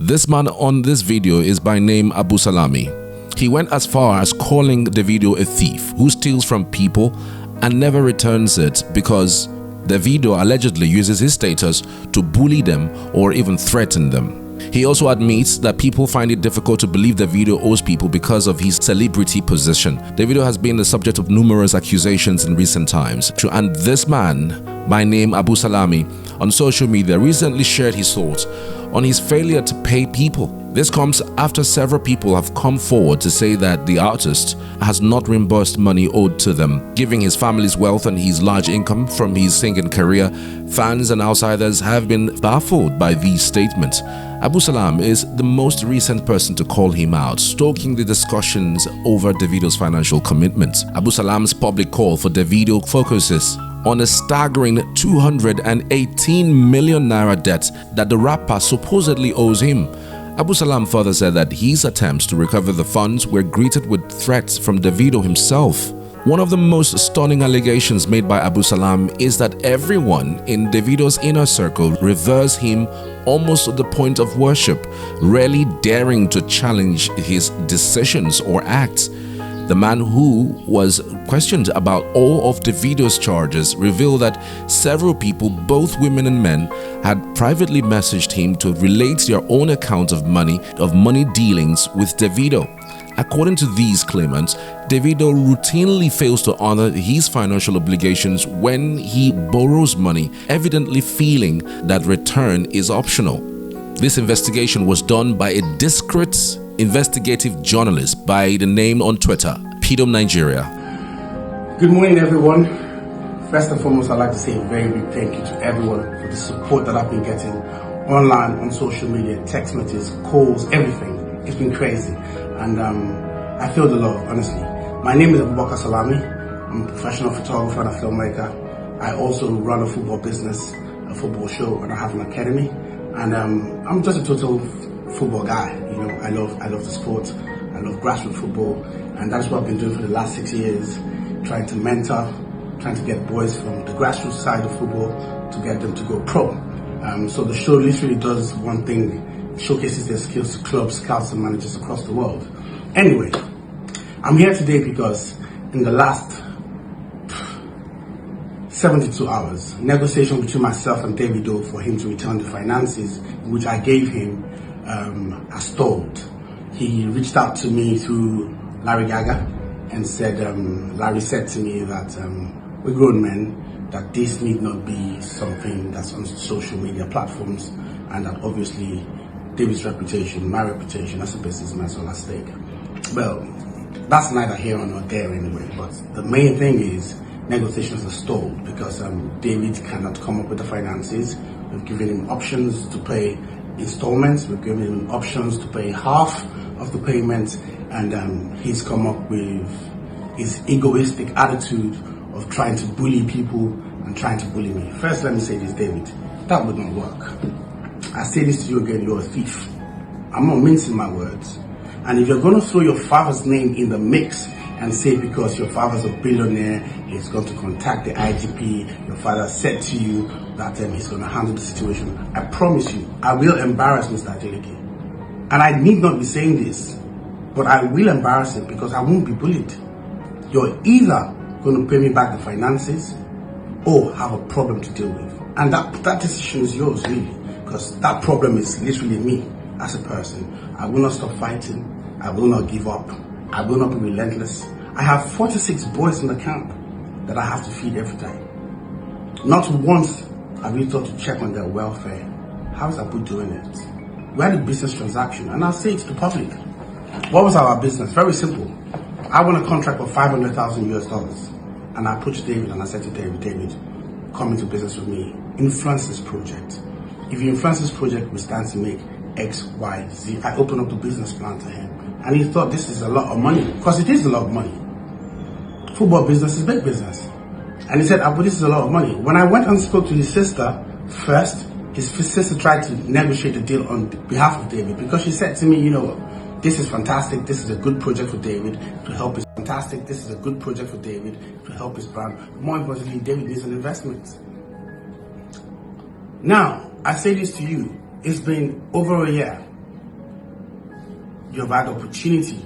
This man on this video is by name Abu Salami. He went as far as calling Davido a thief who steals from people and never returns it because Davido allegedly uses his status to bully them or even threaten them. He also admits that people find it difficult to believe Davido owes people because of his celebrity position. Davido has been the subject of numerous accusations in recent times, and this man, by name Abu Salami, on social media recently shared his thoughts on his failure to pay people. This comes after several people have come forward to say that the artist has not reimbursed money owed to them. Given his family's wealth and his large income from his singing career, fans and outsiders have been baffled by these statements. Abu Salam is the most recent person to call him out, stoking the discussions over Davido's financial commitments. Abu Salam's public call for Davido focuses on a staggering 218 million naira debt that the rapper supposedly owes him. Abu Salam further said that his attempts to recover the funds were greeted with threats from Davido himself. One of the most stunning allegations made by Abu Salam is that everyone in Davido's inner circle reveres him almost to the point of worship, rarely daring to challenge his decisions or acts. The man, who was questioned about all of Davido's charges, revealed that several people, both women and men, had privately messaged him to relate their own account of money dealings with Davido. According to these claimants, Davido routinely fails to honor his financial obligations when he borrows money, evidently feeling that return is optional. This investigation was done by a discreet investigative journalist by the name on Twitter, Pedom Nigeria. Good morning, everyone. First and foremost, I'd like to say a very big thank you to everyone for the support that I've been getting online, on social media, text messages, calls, everything. It's been crazy, and I feel the love, honestly. My name is Salami. I'm a professional photographer and a filmmaker. I also run a football business, a football show, and I have an academy. And I'm just a total football guy. You know, I love the sport. I love grassroots football, and that's what I've been doing for the last 6 years, trying to mentor, trying to get boys from the grassroots side of football to get them to go pro. So the show literally does one thing: showcases their skills to clubs, scouts, and managers across the world. Anyway, I'm here today because in the last 72 hours, negotiation between myself and Davido for him to return the finances which I gave him has stalled. He reached out to me through Larry Gaga and said, Larry said to me that we're grown men, that this need not be something that's on social media platforms, and that obviously David's reputation, my reputation as a businessman is all at stake. Well, that's neither here nor there anyway, but the main thing is negotiations are stalled because David cannot come up with the finances. We've given him options to pay installments, we've given him options to pay half of the payments, and he's come up with his egoistic attitude of trying to bully people and trying to bully me. First, let me say this, David, that would not work. I say this to you again, you're a thief. I'm not mincing my words. And if you're going to throw your father's name in the mix and say because your father's a billionaire, he's going to contact the IGP, your father said to you that he's going to handle the situation, I promise you, I will embarrass Mr. Adeleke. And I need not be saying this, but I will embarrass him because I won't be bullied. You're either going to pay me back the finances or have a problem to deal with. And that decision is yours, really, because that problem is literally me as a person. I will not stop fighting. I will not give up. I will not be relentless. I have 46 boys in the camp that I have to feed every day. Not once have we thought to check on their welfare. How is Abu doing it? We had a business transaction, and I'll say it to the public. What was our business? Very simple. I won a contract for $500,000 US, and I approached David and I said to David, come into business with me. Influence this project. If you influence this project, we stand to make X, Y, Z. I opened up the business plan to him, and he thought this is a lot of money, because it is a lot of money. Football business is big business. And he said, Abu, this is a lot of money. When I went and spoke to his sister first, his sister tried to negotiate the deal on behalf of David, because she said to me, you know what, this is fantastic, this is a good project for David to help his fantastic, this is a good project for David to help his brand. But more importantly, David needs an investment. Now, I say this to you, it's been over a year. You have had opportunity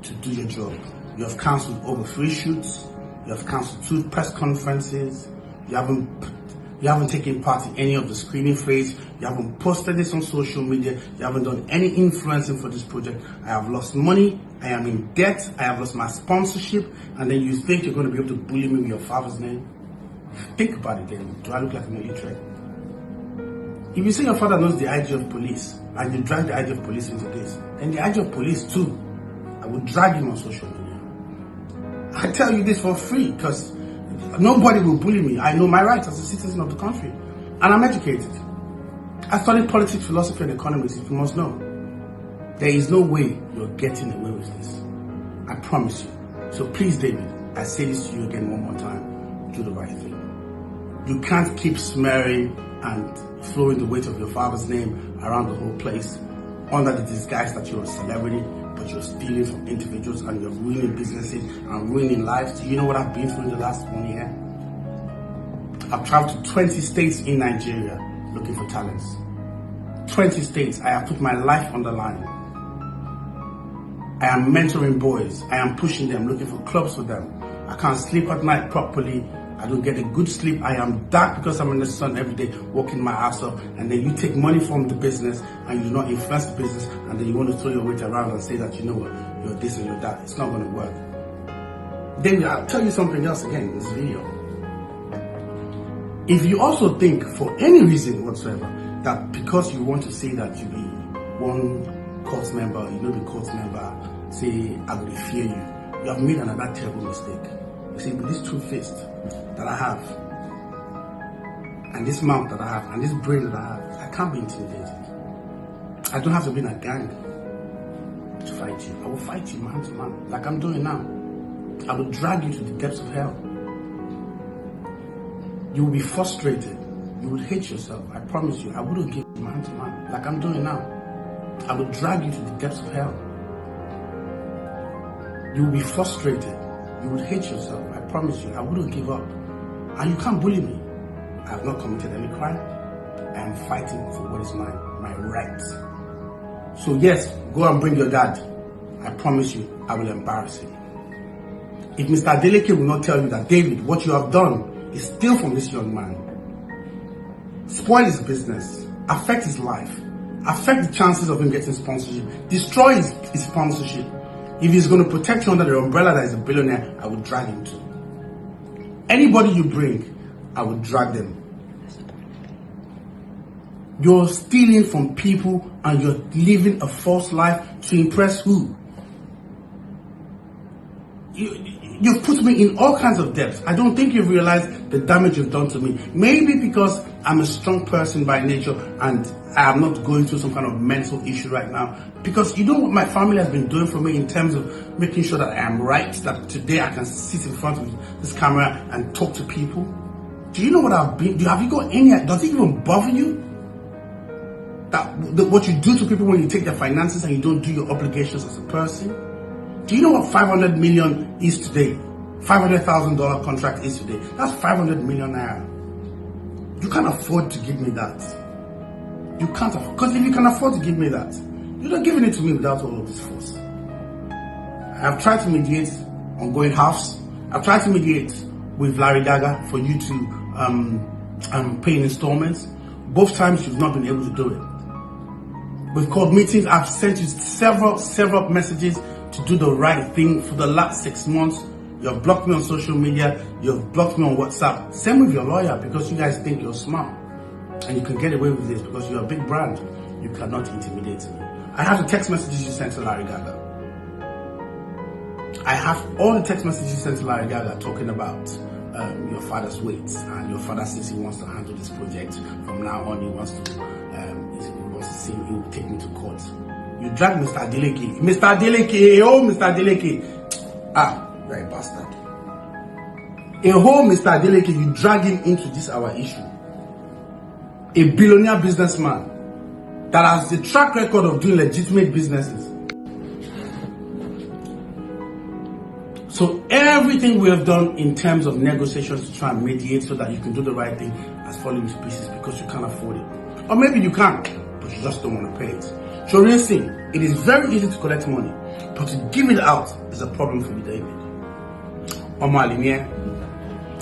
to do your job. You have cancelled over 3 shoots. You have cancelled 2 press conferences. You haven't taken part in any of the screening phase. You haven't posted this on social media. You haven't done any influencing for this project. I have lost money. I am in debt. I have lost my sponsorship. And then you think you're going to be able to bully me with your father's name? Think about it then. Do I look like an illiterate? If you say your father knows the IG of police and you drag the IG of police into this, then the IG of police too, I will drag him on social media. I tell you this for free because nobody will bully me. I know my rights as a citizen of the country. And I'm educated. I studied politics, philosophy, and economics, if you must know. There is no way you're getting away with this. I promise you. So please, David, I say this to you again one more time. Do the right thing. You can't keep smearing and throwing the weight of your father's name around the whole place under the disguise that you're a celebrity, but you're stealing from individuals and you're ruining businesses and ruining lives. Do you know what I've been through in the last 1 year? I've traveled to 20 states in Nigeria looking for talents. 20 states. I have put my life on the line. I am mentoring boys. I am pushing them, looking for clubs for them. I can't sleep at night properly. I don't get a good sleep. I am dark because I'm in the sun every day, working my ass off. And then you take money from the business and you do not influence the business, and then you want to throw your weight around and say that, you know what, you're this and you're that. It's not going to work. Then I'll tell you something else again in this video. If you also think for any reason whatsoever that because you want to say that you be one court member, you know the court member, say, I will fear you, you have made another terrible mistake. You see, with this two-fist that I have, and this mouth that I have, and this brain that I have, I can't be intimidated. I don't have to be in a gang to fight you. I will fight you man to man, like I'm doing now. I will drag you to the depths of hell. You will be frustrated. You will hate yourself. I promise you. I wouldn't give you man to man, like I'm doing now. I will drag you to the depths of hell. You will be frustrated. You would hate yourself. I promise you. I wouldn't give up. And you can't bully me. I have not committed any crime. I am fighting for what is mine, my rights. So yes, go and bring your dad. I promise you, I will embarrass him. If Mr. Adeleke will not tell you that, David, what you have done is steal from this young man, spoil his business, affect his life, affect the chances of him getting sponsorship, destroy his sponsorship. If he's going to protect you under the umbrella that is a billionaire, I will drag him too. Anybody you bring, I will drag them. You're stealing from people and you're living a false life to impress who? You've put me in all kinds of debts. I don't think you've realized the damage you've done to me. Maybe because I'm a strong person by nature and I am not going through some kind of mental issue right now. Because you know what my family has been doing for me in terms of making sure that I am right, that today I can sit in front of this camera and talk to people. Do you know what I've been? Have you got any? Does it even bother you? What you do to people when you take their finances and you don't do your obligations as a person? Do you know what 500 million is today? $500,000 contract is today. That's 500 million naira. You can't afford to give me that. You can't afford, because if you can afford to give me that, you're not giving it to me without all of this force. I've tried to mediate ongoing halves. I've tried to mediate with Larry Gaga for you to pay in installments. Both times you've not been able to do it. We've called meetings. I've sent you several messages to do the right thing for the last 6 months. You have blocked me on social media. You have blocked me on WhatsApp. Same with your lawyer, because you guys think you're smart and you can get away with this because you're a big brand. You cannot intimidate me. I have the text messages you sent to Larry Gaga. I have all the text messages you sent to Larry Gaga talking about your father's weight, and your father says he wants to handle this project from now on. He wants to see, he will take me to court. You drag Mr. Adeleke. Mr. Adeleke, oh Mr. Adeleke. Ah, you're a bastard. A whole Mr. Adeleke, you drag him into this our issue. A billionaire businessman that has the track record of doing legitimate businesses. So everything we have done in terms of negotiations to try and mediate so that you can do the right thing has fallen to pieces because you can't afford it. Or maybe you can, but you just don't want to pay it. So real thing, it is very easy to collect money, but to give it out is a problem for you, David.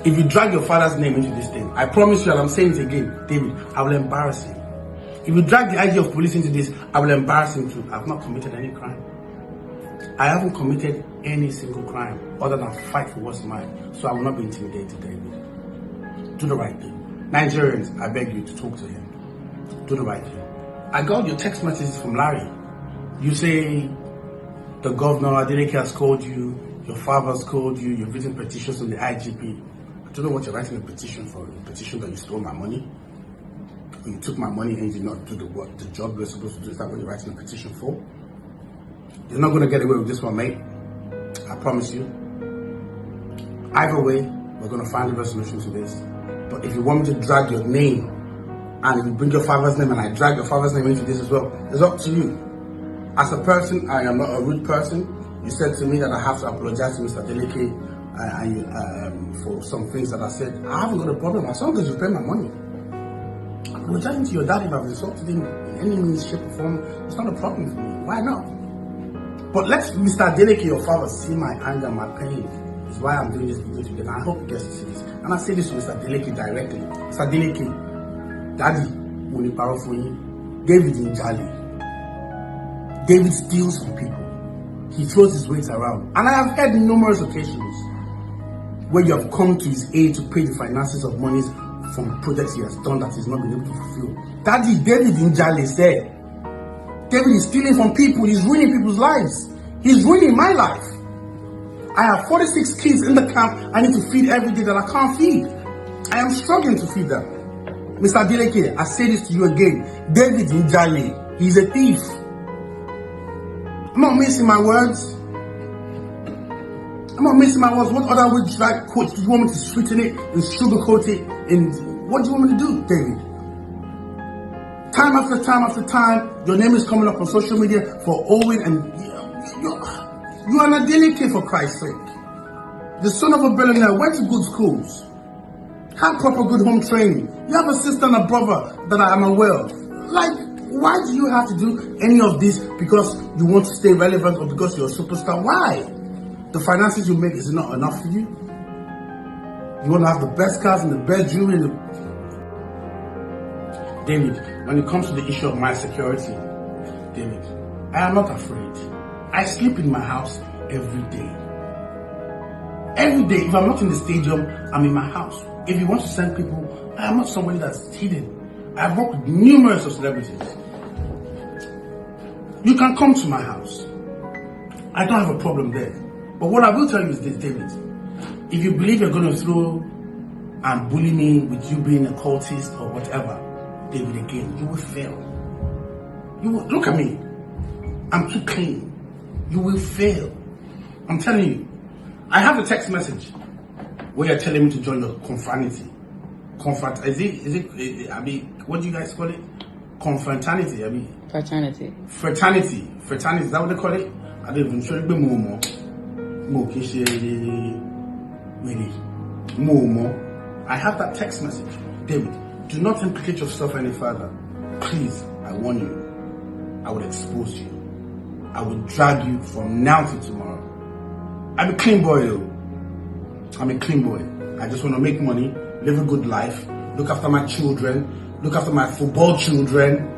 If you drag your father's name into this thing, I promise you, and I'm saying it again, David, I will embarrass him. If you drag the idea of police into this, I will embarrass him too. I've not committed any crime. I haven't committed any single crime other than fight for what's mine. So I will not be intimidated, David. Do the right thing. Nigerians, I beg you to talk to him. Do the right thing. I got your text messages from Larry. You say the governor Adeleke has called you, your father's called you, you've written petitions to the IGP. I don't know what you're writing a petition for. A petition that you stole my money? Or you took my money and you did not do the job you're supposed to do. Is that what you're writing a petition for? You're not going to get away with this one, mate. I promise you. Either way, we're going to find a resolution to this. But if you want me to drag your name, and if you bring your father's name and I drag your father's name into this as well, it's up to you. As a person, I am not a rude person. You said to me that I have to apologize to Mr. Adeleke for some things that I said. I haven't got a problem as long as you pay my money. Apologizing to your dad if I've insulted him in any means, shape, or form, it's not a problem for me. Why not? But let Mr. Adeleke, your father, see my anger, my pain. It's why I'm doing this video today. And I hope he gets to see this. And I say this to Mr. Adeleke directly. Mr. Adeleke, Daddy, when you borrow for you, David in Jali. David steals from people. He throws his weight around. And I have heard numerous occasions where you have come to his aid to pay the finances of monies from projects he has done that he's not been able to fulfill. Daddy, David in Jali said, David is stealing from people. He's ruining people's lives. He's ruining my life. I have 46 kids in the camp I need to feed every day that I can't feed. I am struggling to feed them. Mr. Adeleke, I say this to you again. David Njali, he's a thief. I'm not missing my words. I'm not missing my words. What other words should I quote? Do you want me to sweeten it and sugarcoat it? And what do you want me to do, David? Time after time after time, your name is coming up on social media for Owen, and you are an Adeleke, for Christ's sake. The son of a billionaire, went to good schools, had proper good home training. You have a sister and a brother that I am aware of. Like, why do you have to do any of this because you want to stay relevant or because you're a superstar? Why? The finances you make, is it not enough for you? You want to have the best cars and the best jewelry. David, when it comes to the issue of my security, David, I am not afraid. I sleep in my house every day. Every day. If I'm not in the stadium, I'm in my house. If you want to send people, I am not somebody that's hidden. I've worked with numerous of celebrities. You can come to my house. I don't have a problem there. But what I will tell you is this, David. If you believe you're going to throw and bully me with you being a cultist or whatever, David, again, you will fail. You will, look at me. I'm too clean. You will fail. I'm telling you. I have a text message where you're telling me to join your confraternity. I mean, what do you guys call it? Confraternity, I mean. Fraternity. Fraternity, is that what they call it? I don't even sure it's more. I have that text message. David, do not implicate yourself any further. Please, I warn you. I will expose you. I will drag you from now to tomorrow. I'm a clean boy though. I'm a clean boy. I just want to make money, live a good life, look after my children, look after my football children,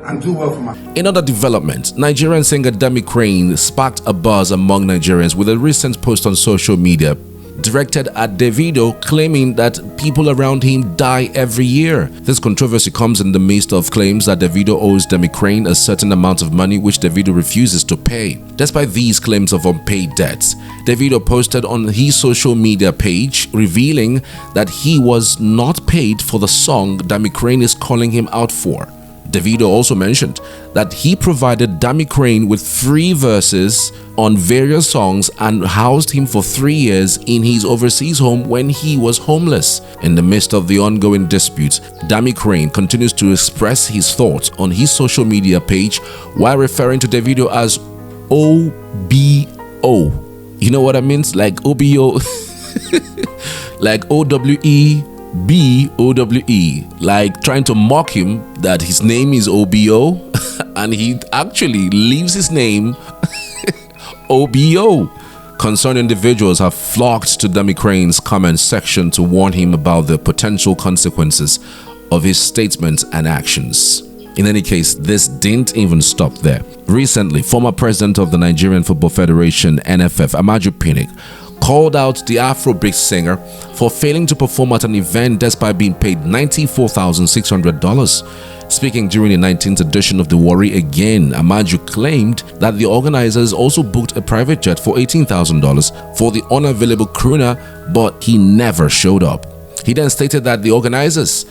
and do well for my... In other development, Nigerian singer Dami Crane sparked a buzz among Nigerians with a recent post on social media directed at Davido, claiming that people around him die every year. This controversy comes in the midst of claims that Davido owes Dami Crane a certain amount of money which Davido refuses to pay. Despite these claims of unpaid debts, Davido posted on his social media page revealing that he was not paid for the song Dami Crane is calling him out for. Davido also mentioned that he provided Dami Crane with 3 verses on various songs and housed him for 3 years in his overseas home when he was homeless. In the midst of the ongoing dispute, Dami Crane continues to express his thoughts on his social media page while referring to Davido as OBO. You know what I mean? Like OBO, like OWE, B-O-W-E, like trying to mock him that his name is OBO and he actually leaves his name OBO. Concerned individuals have flocked to Demi Crane's comment section to warn him about the potential consequences of his statements and actions. In any case, this didn't even stop there. Recently, former president of the Nigerian Football Federation, NFF, Amaju Pinnick, called out the Afrobeat singer for failing to perform at an event despite being paid $94,600. Speaking during the 19th edition of The Worry Again, Amaju claimed that the organizers also booked a private jet for $18,000 for the unavailable crooner, but he never showed up. He then stated that the organizers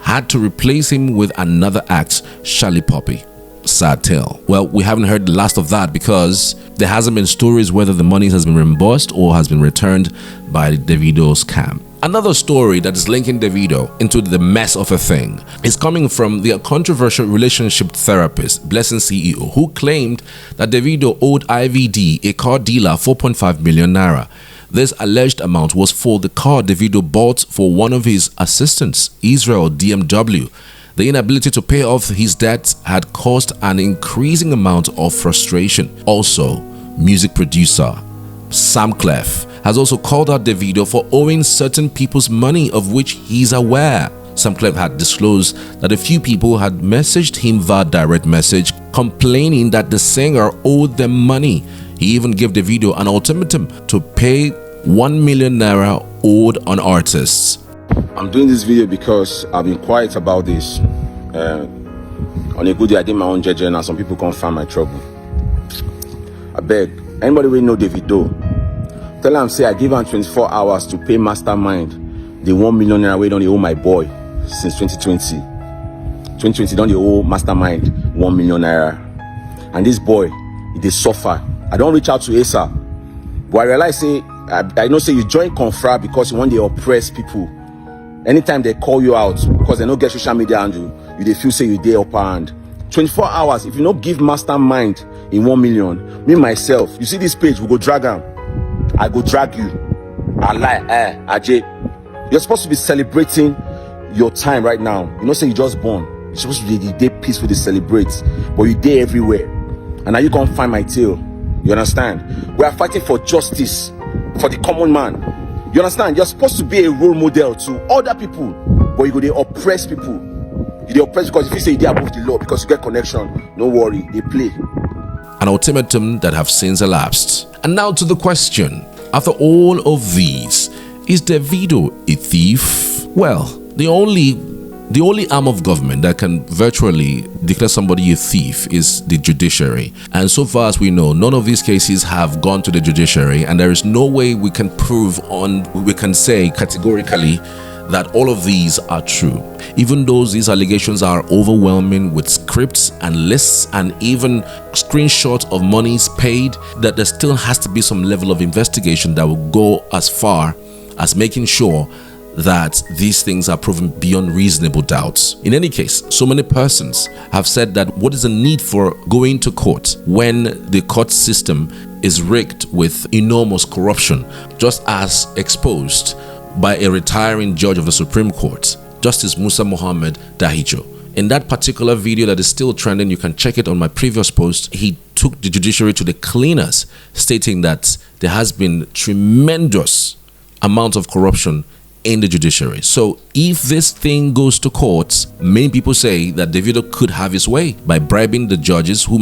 had to replace him with another act, Shali Poppy. Sad tale. Well, we haven't heard the last of that because there hasn't been stories whether the money has been reimbursed or has been returned by Davido's camp. Another story that is linking Davido into the mess of a thing is coming from the controversial relationship therapist, Blessing CEO, who claimed that Davido owed IVD, a car dealer, 4.5 million naira. This alleged amount was for the car Davido bought for one of his assistants, Israel DMW. The inability to pay off his debts had caused an increasing amount of frustration. Also, music producer Sam Cleff has also called out Davido for owing certain people's money of which he's aware. Sam Cleff had disclosed that a few people had messaged him via direct message complaining that the singer owed them money. He even gave Davido an ultimatum to pay 1 million naira owed on artists. I'm doing this video because I've been quiet about this. On a good day, I did my own judging and some people can't find my trouble. I beg, anybody will know Davido, tell him say I give him 24 hours to pay Mastermind the 1 million naira way don't they owe my boy since 2020. 2020 don't they owe Mastermind 1 million naira. And this boy, they suffer. I don't reach out to Asa, but I realize say I know say you join Confra because you want to oppress people. Anytime they call you out because they don't get social media and you they feel say you there upper hand. 24 hours, if you don't give Mastermind in 1 million, me myself, you see this page, we go drag him. I go drag you. I lie, Ajay. You're supposed to be celebrating your time right now. You know, say you just born. You're supposed to be the day peaceful to celebrate, but you there everywhere. And now you can't find my tail. You understand? We are fighting for justice for the common man. You understand? You're supposed to be a role model to other people, but you go they oppress people. You oppress because if you say they above the law because you get connection, don't worry, they play. An ultimatum that have since elapsed. And now to the question, after all of these, is Davido a thief? Well, the only arm of government that can virtually declare somebody a thief is the judiciary. And so far as we know, none of these cases have gone to the judiciary, and there is no way we can say categorically that all of these are true. Even though these allegations are overwhelming with scripts and lists and even screenshots of monies paid, that there still has to be some level of investigation that will go as far as making sure that these things are proven beyond reasonable doubts. In any case, so many persons have said that what is the need for going to court when the court system is rigged with enormous corruption, just as exposed by a retiring judge of the Supreme Court, Justice Musa Mohammed Dahijo. In that particular video that is still trending, you can check it on my previous post, he took the judiciary to the cleaners, stating that there has been tremendous amount of corruption in the judiciary. So if this thing goes to court, many people say that Davido could have his way by bribing the judges who